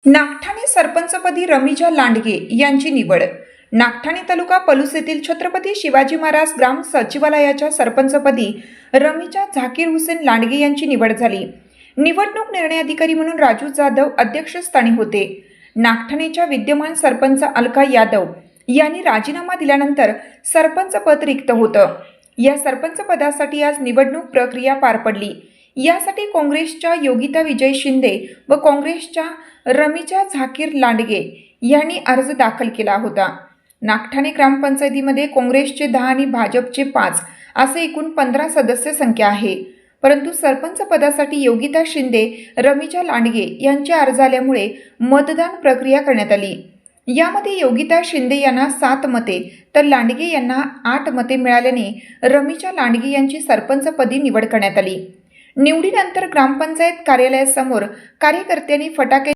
नागठाणे सरपंचपदी रमिजा लांडगे यांची निवड। नागठाणे तालुका पलूस येथील छत्रपती शिवाजी महाराज ग्राम सचिवालयाच्या सरपंचपदी रमिजा झाकीर हुसेन लांडगे यांची निवड झाली। निवडणूक निर्णय अधिकारी म्हणून राजू जाधव अध्यक्षस्थानी होते। नागठाणेच्या विद्यमान सरपंच अलका यादव यांनी राजीनामा दिल्यानंतर सरपंच पद रिक्त होतं। या सरपंच पदासाठी आज निवडणूक प्रक्रिया पार पडली। यासाठी काँग्रेसच्या योगिता विजय शिंदे व काँग्रेसच्या रमिजा झाकीर लांडगे यांनी अर्ज दाखल केला होता। नागठाणे ग्रामपंचायतीमध्ये काँग्रेसचे 10 आणि भाजपचे 5 असे एकूण 15 सदस्य संख्या आहे। परंतु सरपंच पदासाठी योगिता शिंदे रमिजा लांडगे यांचे अर्ज आल्यामुळे मतदान प्रक्रिया करण्यात आली। यामध्ये योगिता शिंदे यांना 7 मते तर लांडगे यांना 8 मते मिळाल्याने रमिजा लांडगे यांची सरपंचपदी निवड करण्यात आली। निवडीनंतर ग्रामपंचायत कार्यालयासमोर कार्यकर्त्यांनी फटाके